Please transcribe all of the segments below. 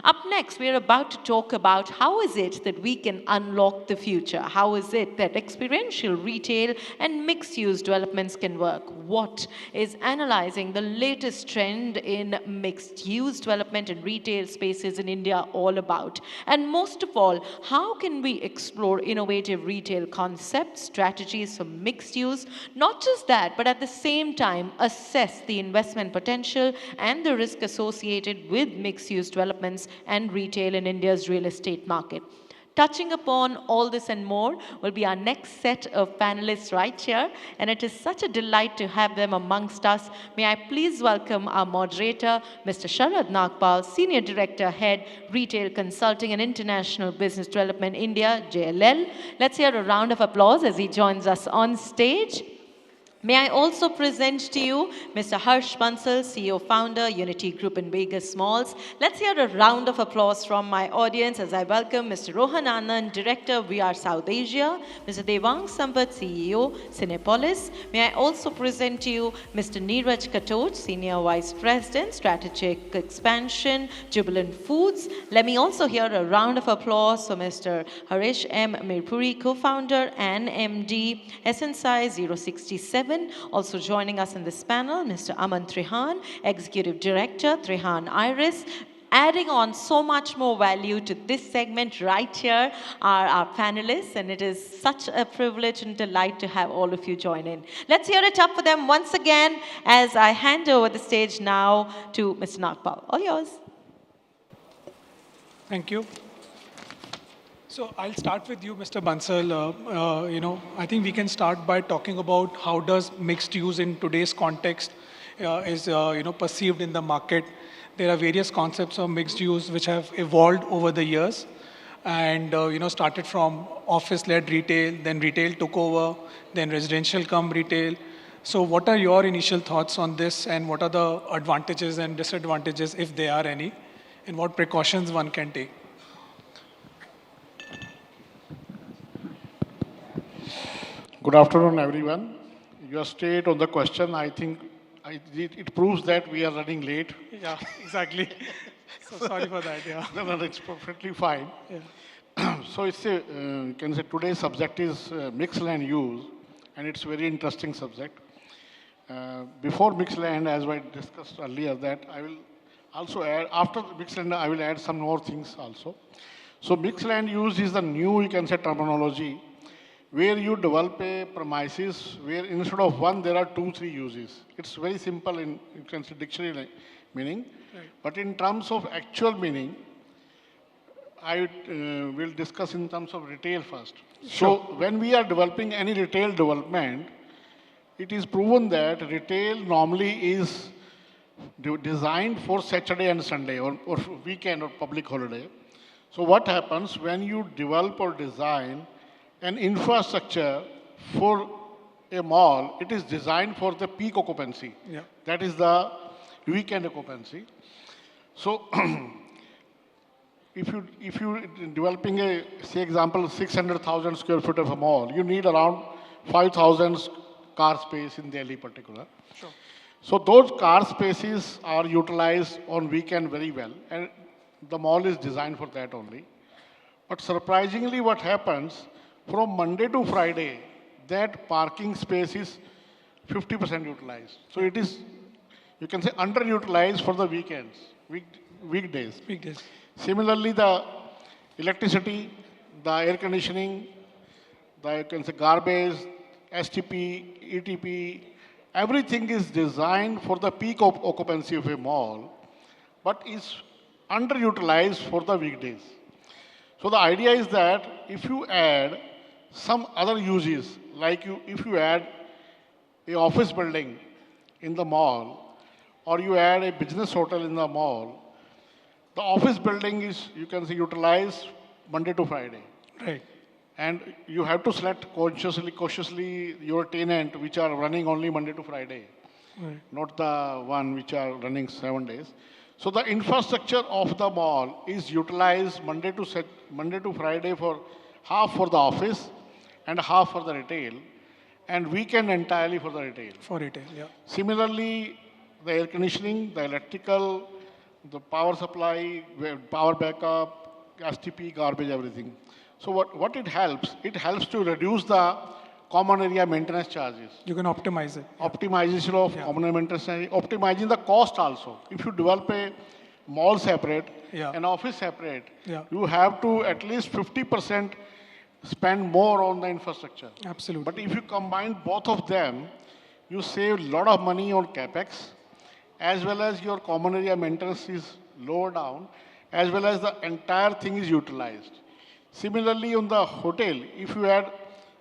Up next, we're about to talk about how is it that we can unlock the future? How is it that experiential retail and mixed-use developments can work? What is analyzing the latest trend in mixed-use development and retail spaces in India all about? And most of all, how can we explore innovative retail concepts, strategies for mixed use? Not just that, but at the same time, assess the investment potential and the risk associated with mixed use developments and retail in India's real estate market. Touching upon all this and more will be our next set of panelists right here, and it is such a delight to have them amongst us. May I please welcome our moderator, Mr. Sharad Nagpal, Senior Director, Head, Retail Consulting and International Business Development, India, JLL. Let's hear a round of applause as he joins us on stage. May I also present to you Mr. Harsh Bansal, CEO Founder, Unity Group in Vegas Malls. Let's hear a round of applause from my audience as I welcome Mr. Rohan Anand, Director, VR South Asia, Mr. Devang Sampath, CEO, Cinepolis. May I also present to you Mr. Neeraj Katoj, Senior Vice President, Strategic Expansion, Jubilant Foods. Let me also hear a round of applause for Mr. Harish M. Mirpuri, Co-Founder and MD, SNSI 067. Also joining us in this panel, Mr. Aman Trihan, Executive Director, Trihan Iris. Adding on so much more value to this segment right here are our panelists, and it is such a privilege and delight to have all of you join in. Let's hear it up for them once again as I hand over the stage now to Mr. Nagpal. All yours. Thank you. So I'll start with you, Mr. Bansal. I think we can start by talking about how does mixed use in today's context is perceived in the market. There are various concepts of mixed use which have evolved over the years, and started from office-led retail, then retail took over, then residential come retail. So what are your initial thoughts on this, and what are the advantages and disadvantages, if there are any, and what precautions one can take? Good afternoon, everyone. Your state on the question, I think it proves that we are running late. Yeah, exactly. So sorry for that, yeah. No, it's perfectly fine. Yeah. So it's you can say today's subject is mixed land use, and it's a very interesting subject. Before mixed land, as I discussed earlier, that I will also add, after mixed land, I will add some more things also. So mixed land use is the new, you can say, terminology where you develop a premises where instead of one, there are 2, 3 uses. It's very simple in, you can say, dictionary meaning. Right. But in terms of actual meaning, I will discuss in terms of retail first. Sure. So when we are developing any retail development, it is proven that retail normally is designed for Saturday and Sunday or weekend or public holiday. So what happens when you develop or design an infrastructure for a mall, it is designed for the peak occupancy. Yeah. That is the weekend occupancy. So if you developing a, say example, 600,000 square foot of a mall, you need around 5,000 car space in Delhi particular. Sure. So those car spaces are utilized on weekend very well, and the mall is designed for that only. But surprisingly what happens, from Monday to Friday, that parking space is 50% utilized. So it is, you can say, underutilized for the weekends, weekdays. Weekdays. Similarly, the electricity, the air conditioning, the, you can say, garbage, STP, ETP, everything is designed for the peak of occupancy of a mall, but is underutilized for the weekdays. So the idea is that if you add some other uses, like if you add a office building in the mall, or you add a business hotel in the mall, the office building is, you can say, utilized Monday to Friday. Right. And you have to select cautiously your tenant which are running only Monday to Friday, right, not the one which are running 7 days. So the infrastructure of the mall is utilized Monday to Friday for half for the office and half for the retail, and weekend entirely for the retail. For retail, yeah. Similarly, the air conditioning, the electrical, the power supply, power backup, STP, garbage, everything. So what it helps? It helps to reduce the common area maintenance charges. You can optimize it. Optimization of Yeah. common area maintenance charges, optimizing the cost also. If you develop a mall separate, Yeah. an office separate, Yeah. you have to at least 50% spend more on the infrastructure. Absolutely. But if you combine both of them, you save a lot of money on capex, as well as your common area maintenance is lower down, as well as the entire thing is utilized. Similarly, on the hotel, if you add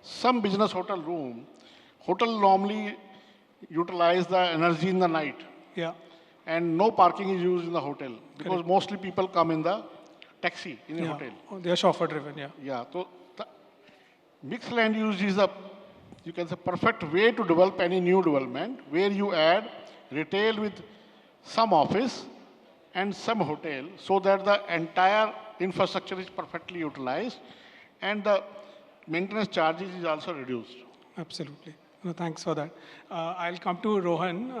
some business hotel room, hotel normally utilize the energy in the night, Yeah. and no parking is used in the hotel because mostly people come in the taxi in a Yeah. hotel. Oh, they are chauffeur driven. Yeah. Yeah, so the mixed land use is a, you can say, perfect way to develop any new development where you add retail with some office and some hotel so that the entire infrastructure is perfectly utilized and the maintenance charges is also reduced. Absolutely. No, thanks for that. I'll come to Rohan.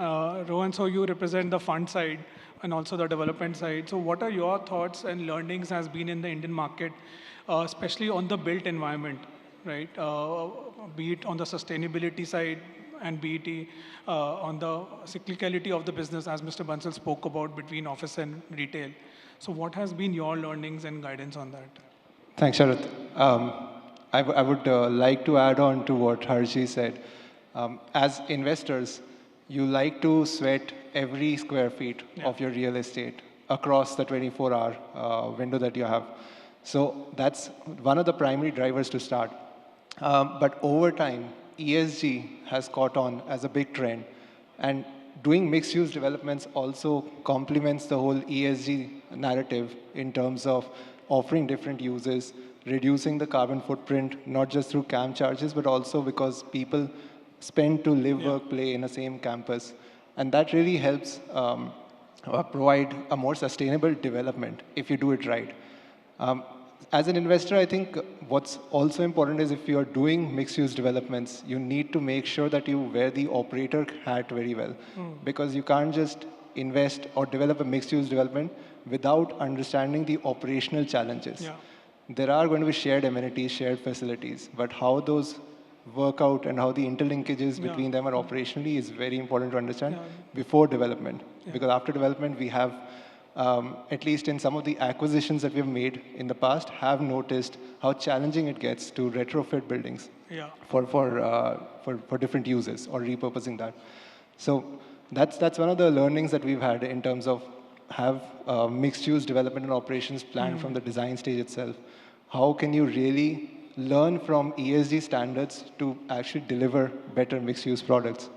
Rohan, so you represent the fund side and also the development side. So what are your thoughts and learnings has been in the Indian market, especially on the built environment, right? Be it on the sustainability side and be it on the cyclicality of the business, as Mr. Bansal spoke about between office and retail. So what has been your learnings and guidance on that? Thanks, Sharath. I would like to add on to what Harshi said. As investors, you like to sweat every square feet of your real estate across the 24-hour window that you have. So that's one of the primary drivers to start. But over time, ESG has caught on as a big trend. And doing mixed-use developments also complements the whole ESG narrative in terms of offering different uses, reducing the carbon footprint, not just through camp charges, but also because people spend to live, work, play in the same campus. And that really helps provide a more sustainable development if you do it right. As an investor, I think what's also important is if you're doing mixed-use developments, you need to make sure that you wear the operator hat very well. Because you can't just invest or develop a mixed-use development without understanding the operational challenges. Yeah. There are going to be shared amenities, shared facilities, but how those work out and how the interlinkages between them are operationally is very important to understand before development. Because after development, we have, at least in some of the acquisitions that we've made in the past, have noticed how challenging it gets to retrofit buildings for different uses or repurposing that. So that's one of the learnings that we've had in terms of have mixed-use development and operations planned from the design stage itself. How can you really learn from ESG standards to actually deliver better mixed-use products?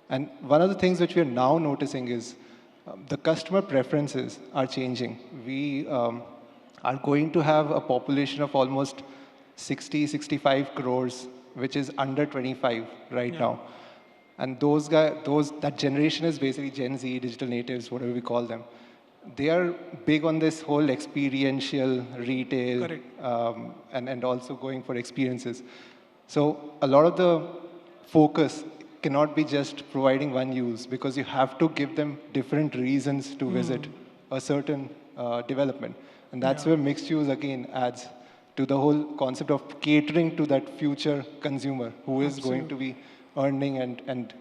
And one of the things which we are now noticing is the customer preferences are changing. We are going to have a population of almost 60, 65 crores, which is under 25 right now. And that generation is basically Gen Z, digital natives, whatever we call them. They are big on this whole experiential retail and also going for experiences. So a lot of the focus cannot be just providing one use because you have to give them different reasons to visit a certain development. And that's where mixed use again adds to the whole concept of catering to that future consumer who is going to be earning and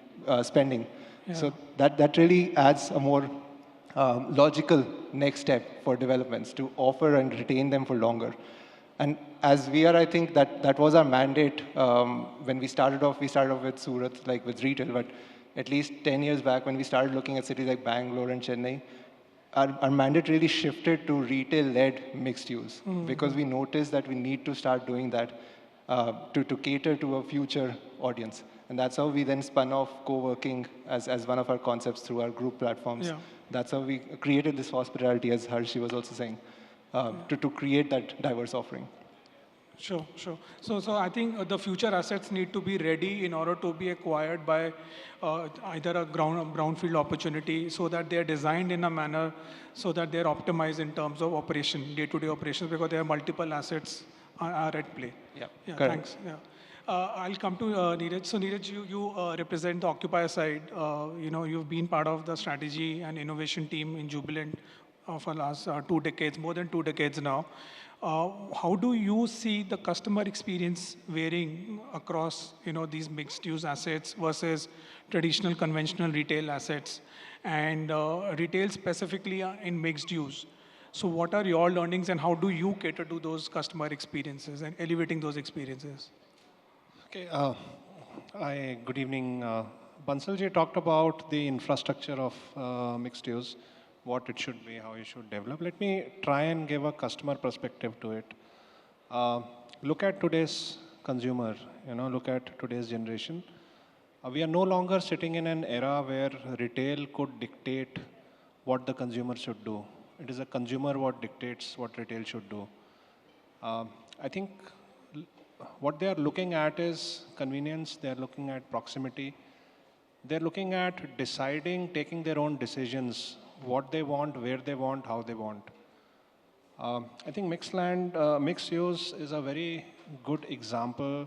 spending. So that really adds a more logical next step for developments to offer and retain them for longer. And as we are, I think that was our mandate when we started off with Surat, like with retail, but at least 10 years back when we started looking at cities like Bangalore and Chennai, our mandate really shifted to retail-led mixed use because we noticed that we need to start doing that to cater to a future audience. And that's how we then spun off co-working as one of our concepts through our group platforms. That's how we created this hospitality, as Harshi was also saying, to create that diverse offering. Sure. So I think the future assets need to be ready in order to be acquired by either a brownfield opportunity so that they are designed in a manner so that they are optimized in terms of operation, day-to-day operations, because there are multiple assets are at play. Yeah, thanks. I'll come to Neeraj. So Neeraj, you represent the occupier side. You've been part of the strategy and innovation team in Jubilant for last 2 decades, more than 2 decades now. How do you see the customer experience varying across, these mixed-use assets versus traditional conventional retail assets, and retail specifically in mixed use? So, what are your learnings, and how do you cater to those customer experiences and elevating those experiences? Okay, good evening. Bansalji talked about the infrastructure of mixed use, what it should be, how it should develop. Let me try and give a customer perspective to it. Look at today's consumer, look at today's generation. We are no longer sitting in an era where retail could dictate what the consumer should do. It is a consumer what dictates what retail should do. I think what they are looking at is convenience, they are looking at proximity, they're looking at deciding, taking their own decisions, what they want, where they want, how they want. I think mixed use is a very good example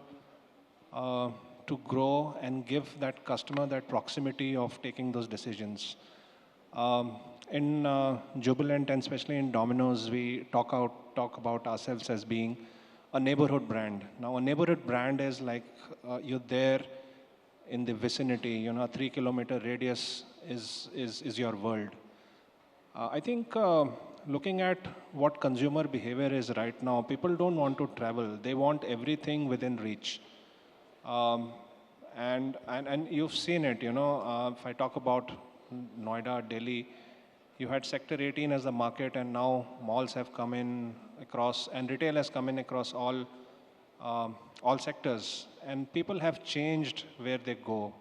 to grow and give that customer that proximity of taking those decisions. In Jubilant and especially in Domino's, we talk about ourselves as being a neighborhood brand. Now, a neighborhood brand is like you're there in the vicinity. A 3-kilometer radius is your world. I think looking at what consumer behavior is right now, people don't want to travel. They want everything within reach. And you've seen it, if I talk about Noida, Delhi, you had Sector 18 as the market, and now malls have come in across, and retail has come in across all sectors. And people have changed where they go.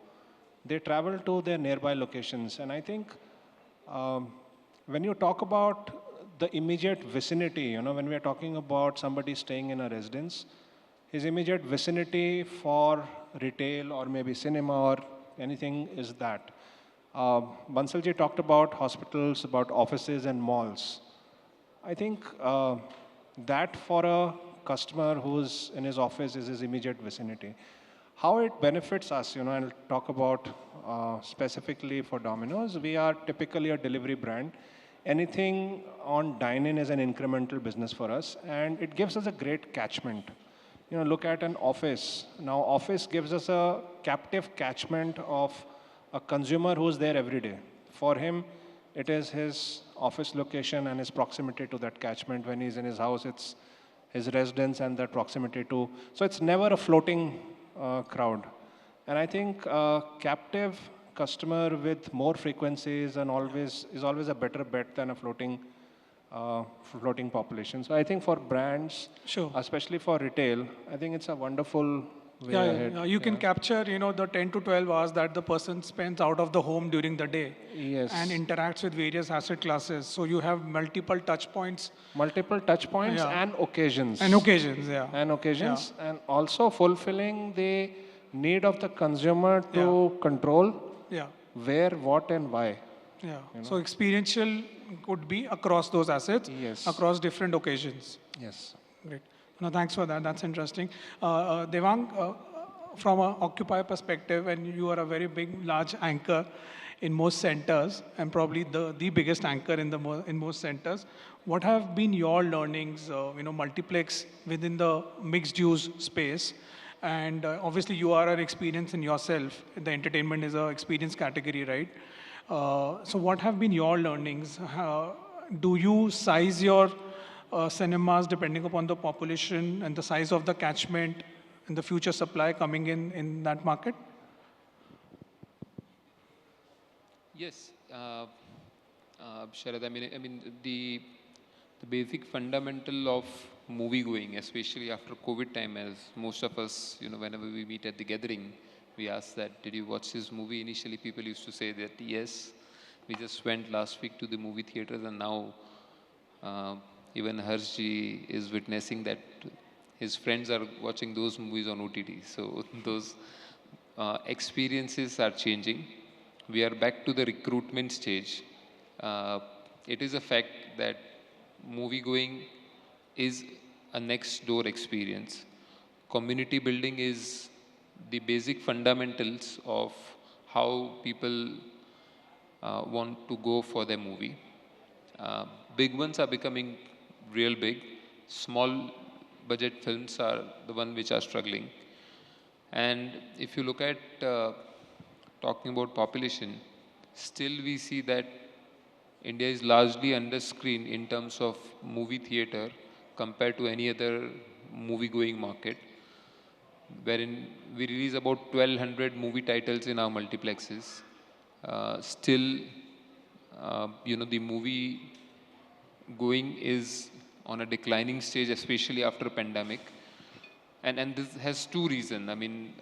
They travel to their nearby locations. And I think when you talk about the immediate vicinity, when we are talking about somebody staying in a residence, his immediate vicinity for retail or maybe cinema or anything is that. Bansalji talked about hospitals, about offices and malls. I think that for a customer who's in his office is his immediate vicinity. How it benefits us, I'll talk about specifically for Domino's. We are typically a delivery brand. Anything on dine-in is an incremental business for us, and it gives us a great catchment. Look at an office. Now, office gives us a captive catchment of a consumer who's there every day. For him, it is his office location and his proximity to that catchment. When he's in his house, it's his residence and that proximity to. So it's never a floating crowd. And I think captive customer with more frequencies and is always a better bet than a floating population. So I think for brands, Sure. especially for retail, I think it's a wonderful way Yeah, ahead. yeah, you can capture, the 10 to 12 hours that the person spends out of the home during the day. Yes. And interacts with various asset classes. So you have multiple touch points. Multiple touch points Yeah. and occasions. And occasions, yeah. And also fulfilling the need of the consumer to control Yeah, where, what, and why. yeah. So experiential could be across those assets, Yes. across different occasions. Yes. Great. No, thanks for that. That's interesting. Devang, from an occupier perspective, and you are a very big, large anchor in most centers, and probably the biggest anchor in most centers. What have been your learnings, multiplex within the mixed use space? And obviously, you are an experience in yourself. The entertainment is an experience category, right? So, what have been your learnings? Do you size your cinemas depending upon the population and the size of the catchment and the future supply coming in that market? Yes, Sharad. I mean, the basic fundamental of movie going, especially after COVID time, as most of us, whenever we meet at the gathering, we ask that, did you watch this movie? Initially, people used to say that, yes, we just went last week to the movie theaters, and now even Harshji is witnessing that his friends are watching those movies on OTT. So those experiences are changing. We are back to the recruitment stage. It is a fact that movie going is a next door experience. Community building is the basic fundamentals of how people want to go for their movie. Big ones are becoming real big. Small budget films are the one which are struggling. And if you look at talking about population, still we see that India is largely under screen in terms of movie theater compared to any other movie going market, wherein we release about 1200 movie titles in our multiplexes. Still, the movie going is on a declining stage, especially after pandemic. And this has two reasons. I mean,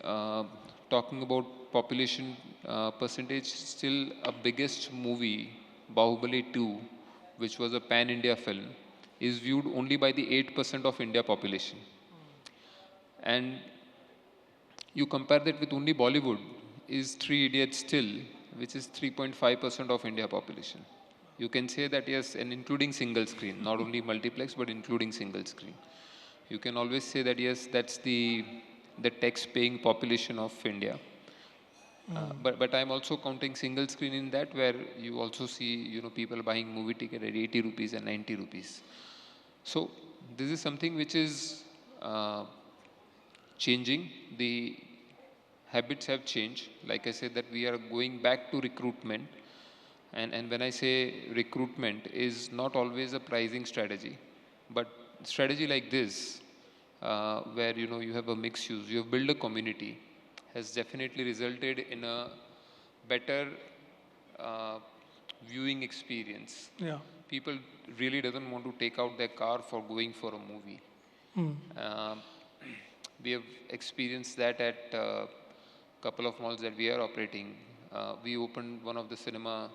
talking about population percentage, still a biggest movie, Bahubali 2, which was a pan-India film, is viewed only by the 8% of India population. And you compare that with only Bollywood, is Three Idiots still, which is 3.5% of India population. You can say that yes, and including single screen, not only multiplex, but including single screen. You can always say that yes, that's the tax-paying population of India. But I'm also counting single screen in that, where you also see people buying movie ticket at 80 rupees and 90 rupees. So this is something which is changing. The habits have changed. Like I said, that we are going back to recruitment. And when I say recruitment is not always a pricing strategy, but strategy like this, where you have a mixed use, you have built a community, has definitely resulted in a better uh, viewing experience. Yeah. People really doesn't want to take out their car for going for a movie. Um, we have experienced that at a couple of malls that we are operating. We opened one of the cinema,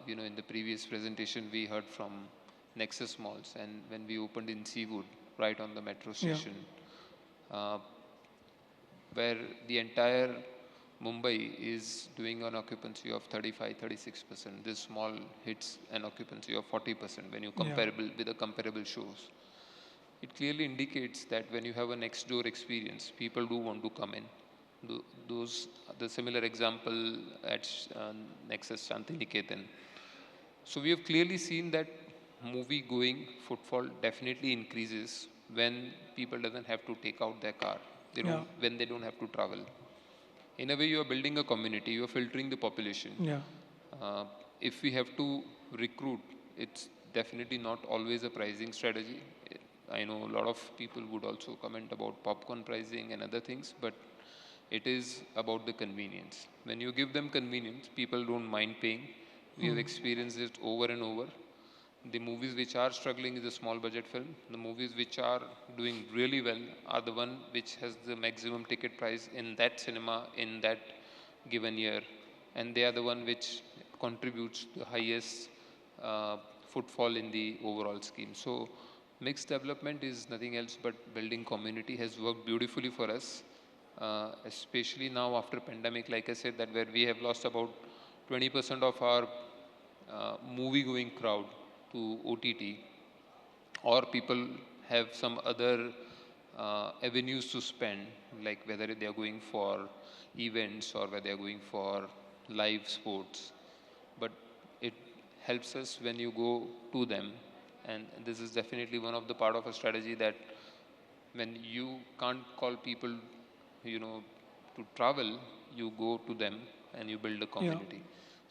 in the previous presentation we heard from Nexus Malls, and when we opened in Seawood, right on the metro Yeah. station, uh, where the entire Mumbai is doing an occupancy of 35, 36%. This mall hits an occupancy of 40% when you Yeah. comparable with the comparable shows. It clearly indicates that when you have a next door experience, people do want to come in. Those the similar example at Nexus Shantiniketan. So we have clearly seen that movie going footfall definitely increases when people doesn't have to take out their car. They Yeah. don't when they don't have to travel. In a way, you are building a community. You are filtering the population. Yeah. Uh, if we have to recruit, it's definitely not always a pricing strategy. I know a lot of people would also comment about popcorn pricing and other things, but it is about the convenience. When you give them convenience, people don't mind paying. We have experienced it over and over. The movies which are struggling is a small budget film. The movies which are doing really well are the one which has the maximum ticket price in that cinema in that given year, and they are the one which contributes the highest uh, footfall in the overall scheme. So mixed development is nothing else but building community has worked beautifully for us, especially now after pandemic. Like I said, that where we have lost about 20% of our movie going crowd to OTT, or people have some other avenues to spend, like whether they are going for events or whether they are going for live sports. But it helps us when you go to them, and this is definitely one of the part of a strategy, that when you can't call people, you know, to travel, you go to them and you build a Yeah. community.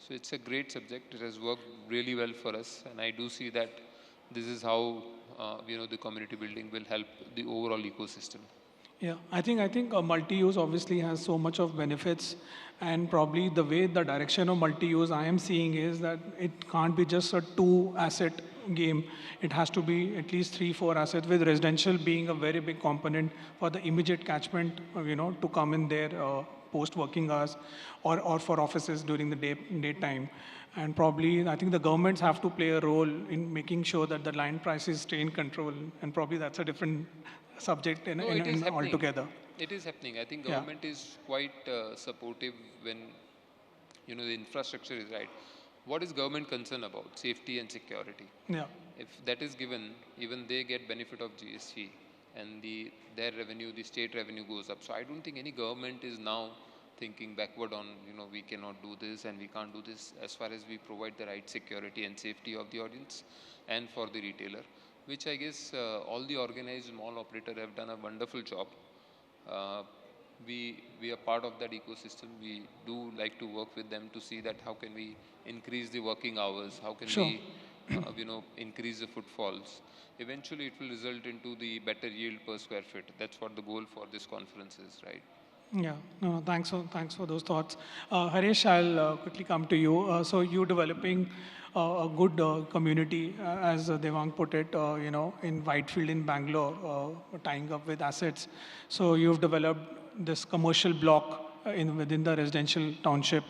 So it's a great subject. It has worked really well for us, and I do see that this is how the community building will help the overall ecosystem. Yeah, I think multi-use obviously has so much of benefits, and probably the way the direction of multi-use I am seeing is that it can't be just a two-asset game. It has to be at least three, four assets, with residential being a very big component for the immediate catchment, to come in there post-working hours, or for offices during the daytime. And probably I think the governments have to play a role in making sure that the land prices stay in control, and probably that's a different subject in, No, in, it is in happening. altogether. It is happening. I think Yeah, government is quite supportive when the infrastructure is right. What is government concerned about? Safety and security. yeah, If that is given, even they get benefit of GST, and their revenue, the state revenue goes up. So I don't think any government is now thinking backward on, we cannot do this and we can't do this, as far as we provide the right security and safety of the audience and for the retailer, which I guess all the organized mall operator have done a wonderful job. Uh, we are part of that ecosystem. We do like to work with them to see that how can we increase the working hours, how can Sure. we increase the footfalls. Eventually, it will result into the better yield per square feet. That's what the goal for this conference is, right? Yeah, no, thanks for those thoughts. Harish, I'll quickly come to you. So you're developing a good community, as Devang put it, in Whitefield in Bangalore, tying up with assets. So you've developed this commercial block within the residential township,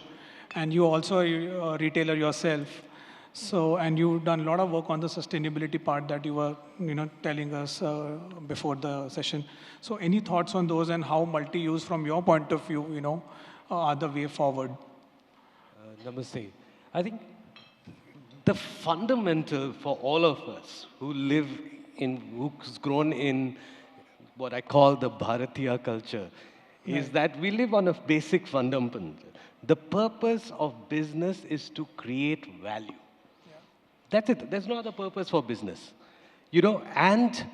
and you also a retailer yourself. So, and you've done a lot of work on the sustainability part that you were, telling us before the session. So, any thoughts on those and how multi-use, from your point of view, are the way forward? Namaste. I think the fundamental for all of us who live who's grown in what I call the Bharatiya culture, is that we live on a basic fundamental. The purpose of business is to create value. That's it. There's no other purpose for business. And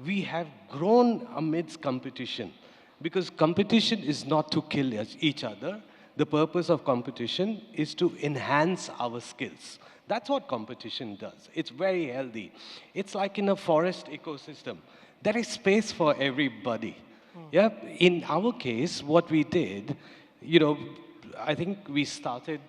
we have grown amidst competition, because competition is not to kill each other. The purpose of competition is to enhance our skills. That's what competition does. It's very healthy. It's like in a forest ecosystem. There is space for everybody. Yeah. In our case, what we did, I think we started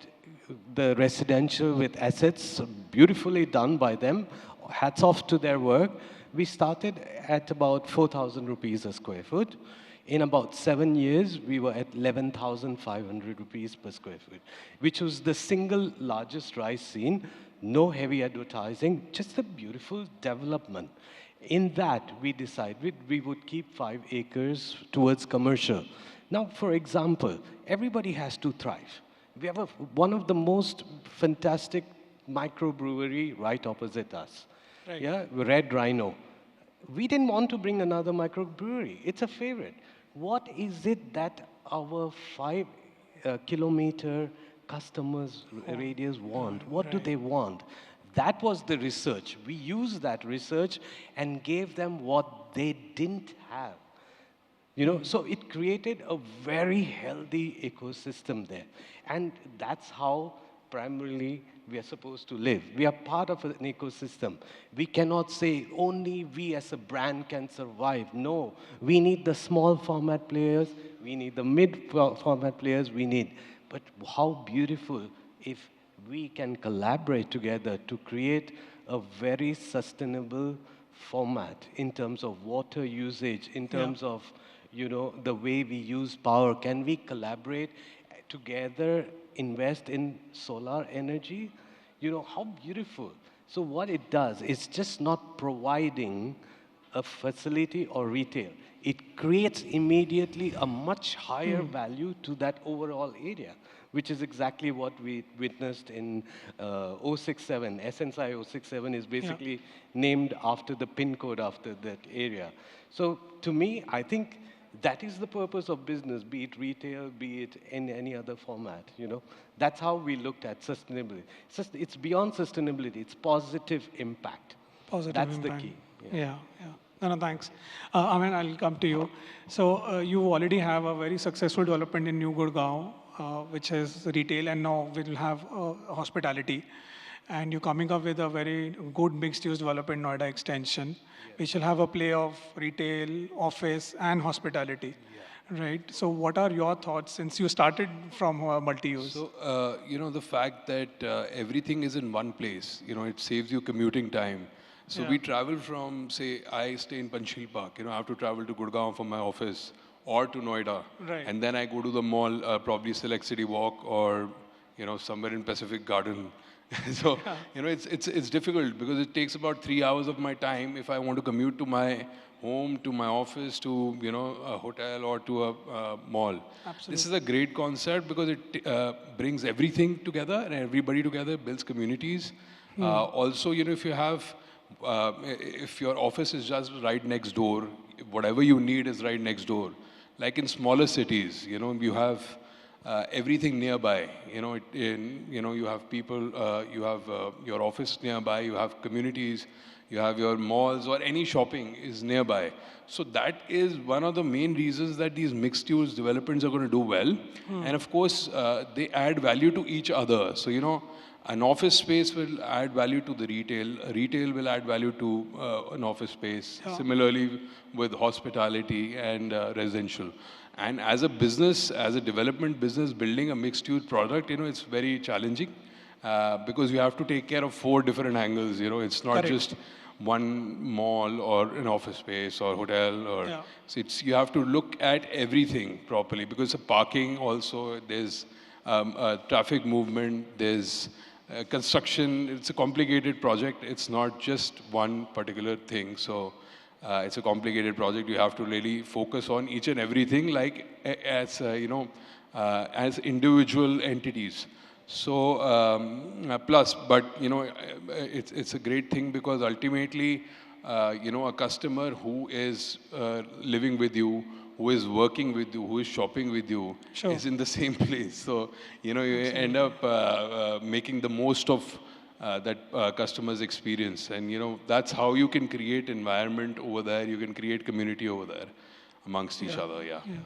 the residential with assets, beautifully done by them. Hats off to their work. We started at about 4,000 rupees a square foot. In about 7 years, we were at 11,500 rupees per square foot, which was the single largest rise seen. No heavy advertising, just a beautiful development. In that, we decided we would keep 5 acres towards commercial. Now, for example, everybody has to thrive. We have one of the most fantastic microbrewery right opposite us. Right. Yeah, Red Rhino. We didn't want to bring another microbrewery. It's a favorite. What is it that our 5-kilometer customers radius want? What do they want? That was the research. We used that research and gave them what they didn't have. So it created a very healthy ecosystem there. And that's how primarily we are supposed to live. We are part of an ecosystem. We cannot say only we as a brand can survive. No, we need the small format players, we need the mid format players, but how beautiful if we can collaborate together to create a very sustainable format in terms of water usage, in terms of the way we use power. Can we collaborate together, invest in solar energy? How beautiful. So what it does, it's just not providing a facility or retail. It creates immediately a much higher value to that overall area, which is exactly what we witnessed in 067. SNSI 067 is basically named after the pin code after that area. So to me, I think that is the purpose of business, be it retail, be it in any other format. That's how we looked at sustainability. It's beyond sustainability. It's positive impact. Positive That's impact. the key. Yeah. No, thanks. Aman, I'll come to you. So you already have a very successful development in New Gurgaon, which is retail, and now we'll have hospitality. And you're coming up with a very good mixed-use development, Noida Extension, which will have a play of retail, office, and hospitality. Right? So what are your thoughts, since you started from multi-use? So, the fact that everything is in one place, it saves you commuting time. So we travel from, say, I stay in Panchsheel Park, I have to travel to Gurgaon for my office or to Noida. Right. And then I go to the mall, probably Select City Walk or, somewhere in Pacific Garden. So, it's difficult because it takes about 3 hours of my time if I want to commute to my home, to my office, to, a hotel or to a mall. Absolutely. This is a great concept because it brings everything together and everybody together, builds communities. Also, if you have, if your office is just right next door, whatever you need is right next door. Like in smaller cities, you have everything nearby. You have people, you have your office nearby, you have communities, you have your malls, or any shopping is nearby. So that is one of the main reasons that these mixed-use developments are going to do well. And of course, they add value to each other. So, an office space will add value to the retail. Retail will add value to an office space. Yeah. Similarly, with hospitality and residential. And as a business, as a development business, building a mixed-use product, it's very challenging because you have to take care of 4 different angles. It's not Correct. just one mall or an office space or hotel. Yeah. So you have to look at everything properly because the parking also, there's traffic movement, there's construction. It's a complicated project. It's not just one particular thing. So it's a complicated project. You have to really focus on each and everything as individual entities. So but it's a great thing because ultimately, a customer who is living with you, who is working with you, who is shopping with you, Sure. is in the same place. So, you end up making the most of that customer's experience. And, that's how you can create environment over there. You can create community over there amongst each other, yeah. Yeah.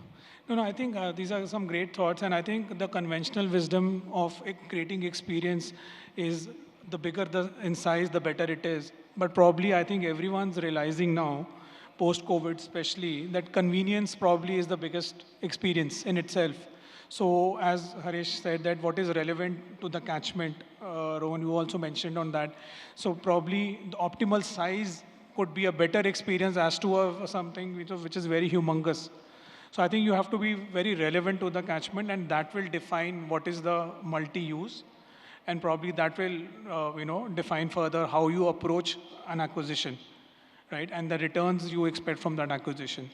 No, I think these are some great thoughts, and I think the conventional wisdom of creating experience is the bigger in size, the better it is. But probably I think everyone's realizing now, post-COVID especially, that convenience probably is the biggest experience in itself. So as Harish said, that what is relevant to the catchment, Rohan, you also mentioned on that. So probably the optimal size could be a better experience as to something which is very humongous. So I think you have to be very relevant to the catchment, and that will define what is the multi-use, and probably that will, define further how you approach an acquisition, right? And the returns you expect from that acquisition.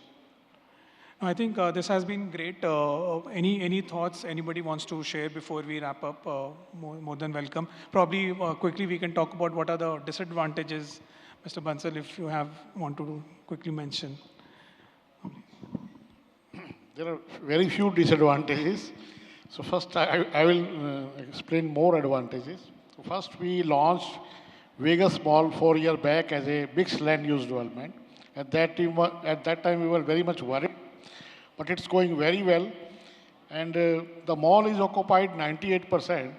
I think this has been great. Any thoughts anybody wants to share before we wrap up? More than welcome. Probably quickly we can talk about what are the disadvantages, Mr. Bansal, if you want to quickly mention. There are very few disadvantages. So first, I will explain more advantages. So first, we launched Vegas Mall 4 years back as a mixed land use development. At that time, we were very much worried, but it's going very well. And the mall is occupied 98%,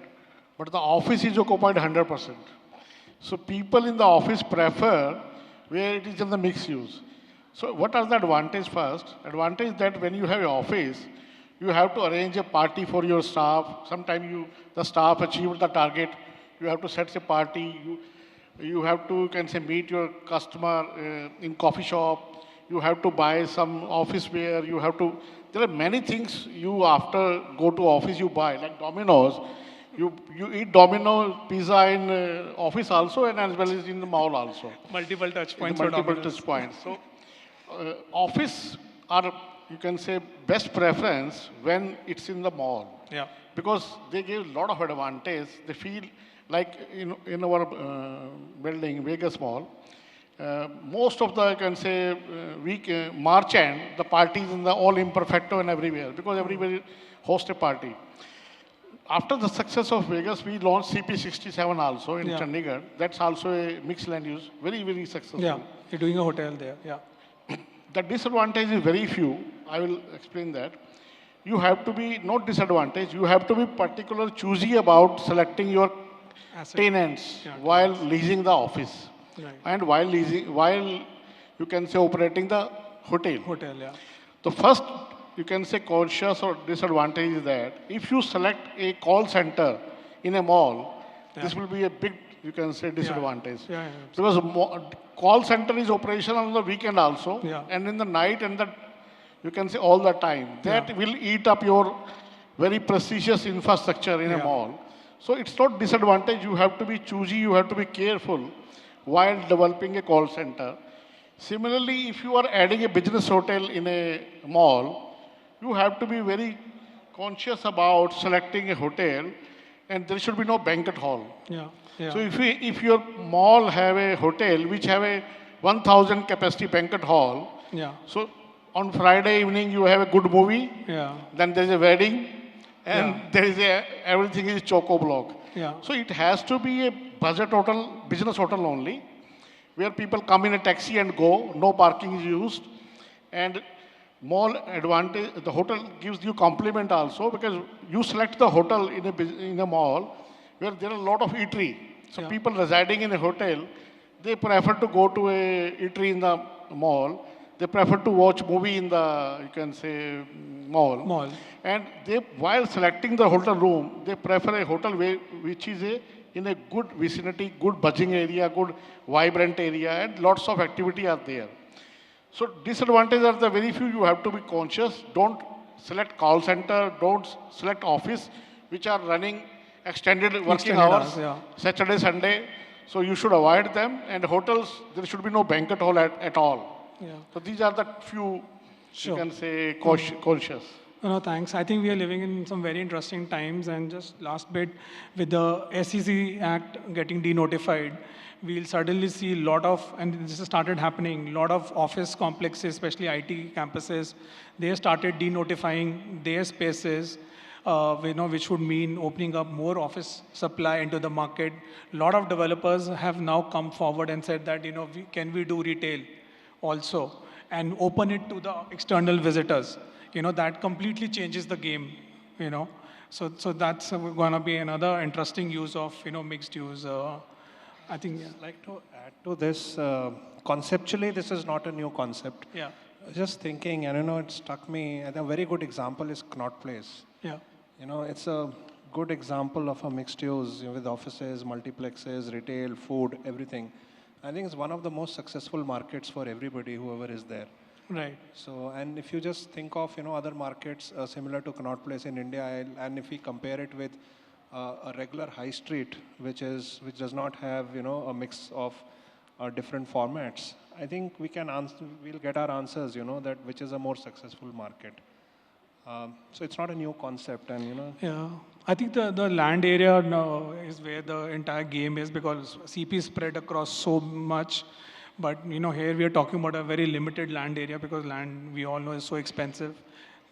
but the office is occupied 100%. So people in the office prefer where it is in the mixed use. So what are the advantage first? Advantage that when you have an office, you have to arrange a party for your staff. Sometimes the staff achieve the target. You have to set a party. You have to, meet your customer in coffee shop. You have to buy some office wear. There are many things you after go to office you buy, like Domino's. You eat Domino pizza in office also and as well as in the mall also. Multiple touch points. Multiple touch points. So office are, best preference when it's in the mall. Yeah. Because they give a lot of advantage. They feel like in our building, Vegas Mall, most of the, March end, the parties in the all imperfecto and everywhere, because everybody hosts a party. After the success of Vegas, we launched CP67 also in Chandigarh. That's also a mixed land use, very, very successful. Yeah, you're doing a hotel there, yeah. The disadvantage is very few. I will explain that. You have to be, not disadvantage, you have to be particular choosy about selecting your tenants while leasing the office. Right. And while operating the hotel. Hotel, yeah. The first, conscious or disadvantage is that if you select a call center in a mall, this will be a big, disadvantage. Yeah, Because call center is operational on the weekend also, and in the night and all the time. That will eat up your very prestigious infrastructure in a mall. So it's not disadvantage. You have to be choosy, you have to be careful while developing a call center. Similarly, if you are adding a business hotel in a mall, you have to be very conscious about selecting a hotel, and there should be no banquet hall. Yeah. Yeah. So if your mall have a hotel which have a 1,000 capacity banquet hall, so on Friday evening you have a good movie, then there's a wedding, and Yeah. there is everything is choco block. Yeah. So it has to be a budget hotel, business hotel only, where people come in a taxi and go, no parking is used, and mall advantage, the hotel gives you compliment also because you select the hotel in in a mall where there are a lot of eatery. So Yeah. people residing in a hotel, they prefer to go to a eatery in the mall. They prefer to watch movie in the, you can say, mall. Mall. And they, while selecting the hotel room, they prefer a hotel which is in a good vicinity, good buzzing area, good vibrant area, and lots of activity are there. So disadvantages are the very few. You have to be conscious. Don't select call center. Don't select office, which are running extended working Extended hours, hours, yeah. Saturday, Sunday. So you should avoid them. And hotels, there should be no banquet hall at all. Yeah. So these are the few, Sure. you can say, conscious. No, no, thanks. I think we are living in some very interesting times. And just last bit, with the SEC Act getting denotified, we'll suddenly see a lot of, and this has started happening, a lot of office complexes, especially IT campuses, they have started denotifying their spaces, which would mean opening up more office supply into the market. A lot of developers have now come forward and said that, can we do retail also and open it to the external visitors? That completely changes the game, you know. So that's going to be another interesting use of, mixed use. I think, yeah. Like to add to this, conceptually, this is not a new concept. Yeah. Just thinking, and it struck me, and a very good example is Connaught Place. Yeah. It's a good example of a mixed use with offices, multiplexes, retail, food, everything. I think it's one of the most successful markets for everybody, whoever is there. Right. So, and if you just think of, other markets similar to Connaught Place in India, and if we compare it with a regular high street, which does not have, a mix of different formats, I think we'll get our answers, that which is a more successful market. So it's not a new concept, and Yeah. I think the land area now is where the entire game is because CP is spread across so much. But, here we are talking about a very limited land area because land, we all know, is so expensive.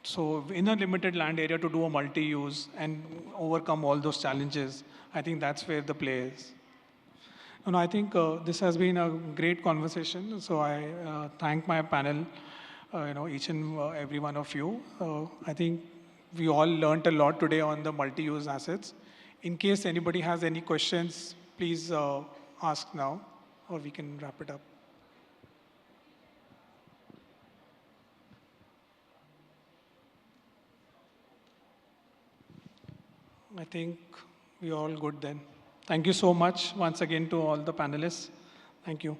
So in a limited land area to do a multi-use and overcome all those challenges, I think that's where the play is. And I think this has been a great conversation. So I thank my panel, each and every one of you. I think we all learned a lot today on the multi-use assets. In case anybody has any questions, please ask now, or we can wrap it up. I think we're all good then. Thank you so much once again to all the panelists. Thank you.